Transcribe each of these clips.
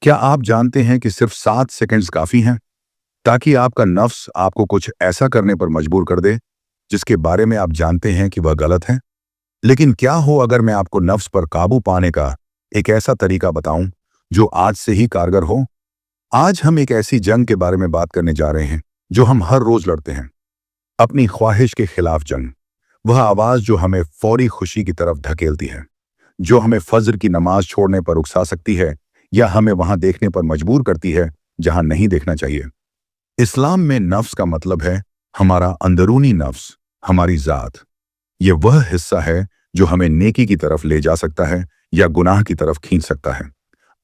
क्या आप जानते हैं कि सिर्फ 7 सेकंड्स काफी हैं ताकि आपका नफ्स आपको कुछ ऐसा करने पर मजबूर कर दे जिसके बारे में आप जानते हैं कि वह गलत है। लेकिन क्या हो अगर मैं आपको नफ्स पर काबू पाने का एक ऐसा तरीका बताऊं जो आज से ही कारगर हो। आज हम एक ऐसी जंग के बारे में बात करने जा रहे हैं जो हम हर रोज लड़ते हैं, अपनी ख्वाहिश के खिलाफ जंग। वह आवाज जो हमें फौरी खुशी की तरफ धकेलती है, जो हमें फज्र की नमाज छोड़ने पर उकसा सकती है या हमें वहां देखने पर मजबूर करती है जहां नहीं देखना चाहिए। इस्लाम में नफ्स का मतलब है हमारा अंदरूनी नफ्स, हमारी जात। ये वह हिस्सा है जो हमें नेकी की तरफ ले जा सकता है या गुनाह की तरफ खींच सकता है।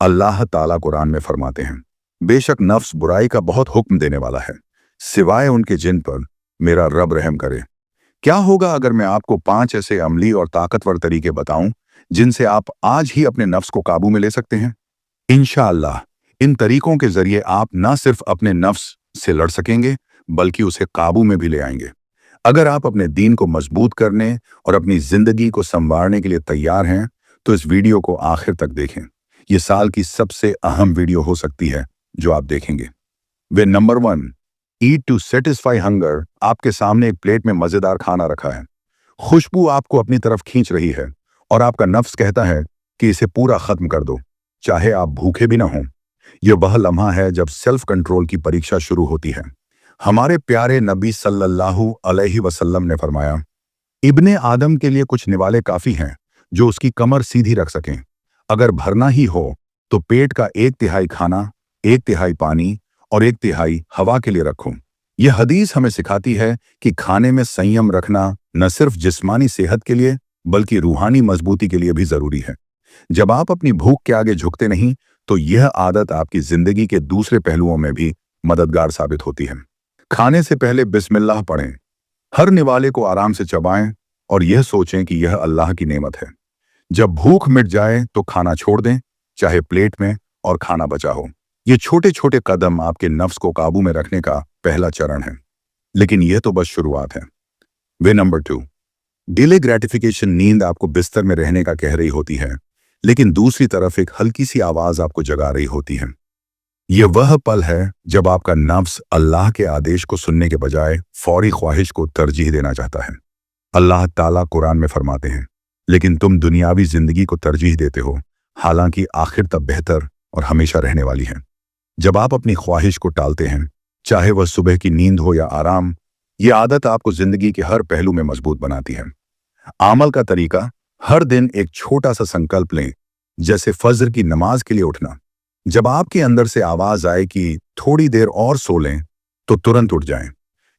अल्लाह ताला कुरान में फरमाते हैं, बेशक नफ्स बुराई का बहुत हुक्म देने वाला है सिवाय उनके जिन पर मेरा रब रहम करे। क्या होगा अगर मैं आपको 5 ऐसे अमली और ताकतवर तरीके बताऊं जिनसे आप आज ही अपने नफ्स को काबू में ले सकते हैं। इंशाअल्लाह इन तरीकों के जरिए आप न सिर्फ अपने नफ्स से लड़ सकेंगे बल्कि उसे काबू में भी ले आएंगे। अगर आप अपने दीन को मजबूत करने और अपनी जिंदगी को संवारने के लिए तैयार हैं तो इस वीडियो को आखिर तक देखें। ये साल की सबसे अहम वीडियो हो सकती है जो आप देखेंगे। Way number 1, eat to satisfy hunger. आपके सामने एक प्लेट में मजेदार खाना रखा है, खुशबू आपको अपनी तरफ खींच रही है और आपका नफ्स कहता है कि इसे पूरा खत्म कर दो, चाहे आप भूखे भी ना हों। यह वह लम्हा है जब सेल्फ कंट्रोल की परीक्षा शुरू होती है। हमारे प्यारे नबी सल्लल्लाहु अलैहि वसल्लम ने फरमाया, इब्ने आदम के लिए कुछ निवाले काफी हैं जो उसकी कमर सीधी रख सकें। अगर भरना ही हो तो पेट का 1/3 खाना, 1/3 पानी और 1/3 हवा के लिए रखो। यह हदीस हमें सिखाती है कि खाने में संयम रखना न सिर्फ जिस्मानी सेहत के लिए बल्कि रूहानी मजबूती के लिए भी जरूरी है। जब आप अपनी भूख के आगे झुकते नहीं तो यह आदत आपकी जिंदगी के दूसरे पहलुओं में भी मददगार साबित होती है। खाने से पहले बिस्मिल्लाह पढ़ें, हर निवाले को आराम से चबाएं और यह सोचें कि यह अल्लाह की नेमत है। जब भूख मिट जाए तो खाना छोड़ दें, चाहे प्लेट में और खाना बचा हो। ये छोटे छोटे कदम आपके नफ्स को काबू में रखने का पहला चरण है, लेकिन यह तो बस शुरुआत है। Way number 2, delay gratification. नींद आपको बिस्तर में रहने का कह रही होती है, लेकिन दूसरी तरफ एक हल्की सी आवाज आपको जगा रही होती है। यह वह पल है जब आपका नफ्स अल्लाह के आदेश को सुनने के बजाय फौरी ख्वाहिश को तरजीह देना चाहता है। अल्लाह ताला कुरान में फरमाते हैं, लेकिन तुम दुनियावी जिंदगी को तरजीह देते हो, हालांकि आखिर तब बेहतर और हमेशा रहने वाली है। जब आप अपनी ख्वाहिश को टालते हैं, चाहे वह सुबह की नींद हो या आराम, यह आदत आपको जिंदगी के हर पहलू में मजबूत बनाती है। अमल का तरीका, हर दिन एक छोटा सा संकल्प लें, जैसे फज्र की नमाज के लिए उठना। जब आपके अंदर से आवाज आए कि थोड़ी देर और सो लें तो तुरंत उठ जाएं।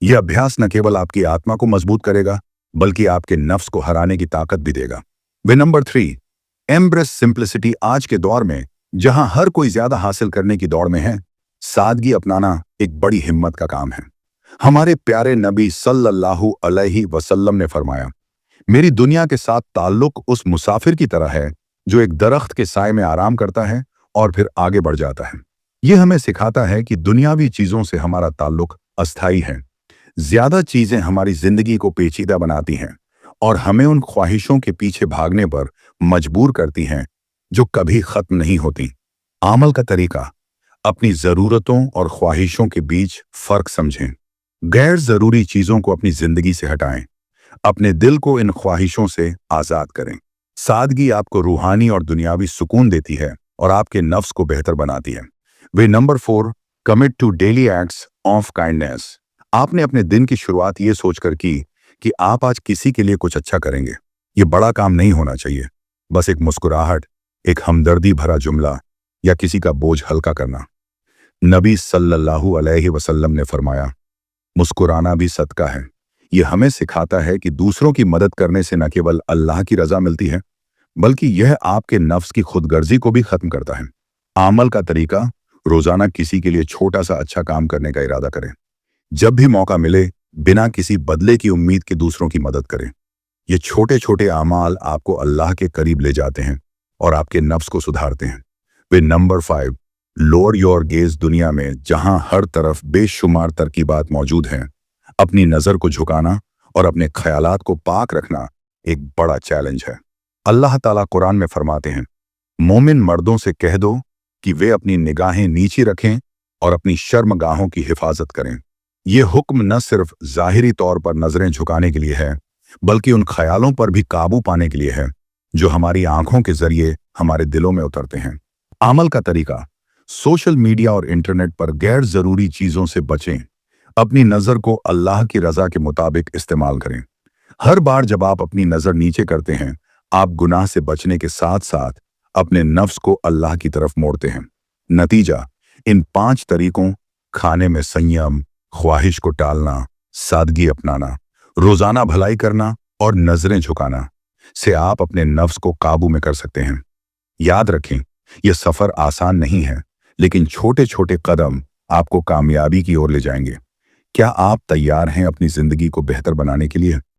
यह अभ्यास न केवल आपकी आत्मा को मजबूत करेगा बल्कि आपके नफ्स को हराने की ताकत भी देगा। वे नंबर 3, एम्ब्रेस सिंप्लिसिटी। आज के दौर में जहां हर कोई ज्यादा हासिल करने की दौड़ में है, सादगी अपनाना एक बड़ी हिम्मत का काम है। हमारे प्यारे नबी सल्लल्लाहु अलैहि वसल्लम ने फरमाया, मेरी दुनिया के साथ ताल्लुक उस मुसाफिर की तरह है जो एक दरख्त के साए में आराम करता है और फिर आगे बढ़ जाता है। यह हमें सिखाता है कि दुनियावी चीजों से हमारा ताल्लुक अस्थायी है। ज्यादा चीजें हमारी जिंदगी को पेचीदा बनाती हैं और हमें उन ख्वाहिशों के पीछे भागने पर मजबूर करती हैं जो कभी खत्म नहीं होती। अमल का तरीका, अपनी जरूरतों और ख्वाहिशों के बीच फर्क समझें। गैर जरूरी चीजों को अपनी जिंदगी से हटाएं, अपने दिल को इन ख्वाहिशों से आजाद करें। सादगी आपको रूहानी और दुनियावी सुकून देती है और आपके नफ्स को बेहतर बनाती है। Way number 4, commit to daily acts of kindness. आपने अपने दिन की शुरुआत ये सोचकर की कि आप आज किसी के लिए कुछ अच्छा करेंगे। ये बड़ा काम नहीं होना चाहिए, बस एक मुस्कुराहट, एक हमदर्दी भरा जुमला या किसी का बोझ हल्का करना। नबी सल्लल्लाहु अलैहि वसल्लम ने फरमाया, मुस्कुराना भी सदका है। यह हमें सिखाता है कि दूसरों की मदद करने से न केवल अल्लाह की रजा मिलती है बल्कि यह आपके नफ्स की खुदगर्जी को भी खत्म करता है। अमल का तरीका, रोजाना किसी के लिए छोटा सा अच्छा काम करने का इरादा करें। जब भी मौका मिले बिना किसी बदले की उम्मीद के दूसरों की मदद करें। ये छोटे छोटे अमाल आपको अल्लाह के करीब ले जाते हैं और आपके नफ्स को सुधारते हैं। वे नंबर 5, लोअर योर गेज। दुनिया में जहां हर तरफ बेशुमार तरकीबात मौजूद हैं, अपनी नजर को झुकाना और अपने ख्यालात को पाक रखना एक बड़ा चैलेंज है। अल्लाह ताला कुरान में फरमाते हैं, मोमिन मर्दों से कह दो कि वे अपनी निगाहें नीची रखें और अपनी शर्मगाहों की हिफाजत करें। ये हुक्म न सिर्फ ज़ाहिरी तौर पर नजरें झुकाने के लिए है, बल्कि उन ख्यालों पर भी काबू पाने के लिए है जो हमारी आंखों के जरिए हमारे दिलों में उतरते हैं। अमल का तरीका: सोशल मीडिया और इंटरनेट पर गैर जरूरी चीजों से बचें। अपनी नजर को अल्लाह की रजा के मुताबिक इस्तेमाल करें। हर बार जब आप अपनी नजर नीचे करते हैं, आप गुनाह से बचने के साथ साथ अपने नफ्स को अल्लाह की तरफ मोड़ते हैं। नतीजा: इन 5 तरीकों, खाने में संयम, ख्वाहिश को टालना, सादगी अपनाना, रोजाना भलाई करना और नजरें झुकाना, से आप अपने नफ्स को काबू में कर सकते हैं। याद रखें, यह सफर आसान नहीं है, लेकिन छोटे छोटे कदम आपको कामयाबी की ओर ले जाएंगे। क्या आप तैयार हैं अपनी जिंदगी को बेहतर बनाने के लिए?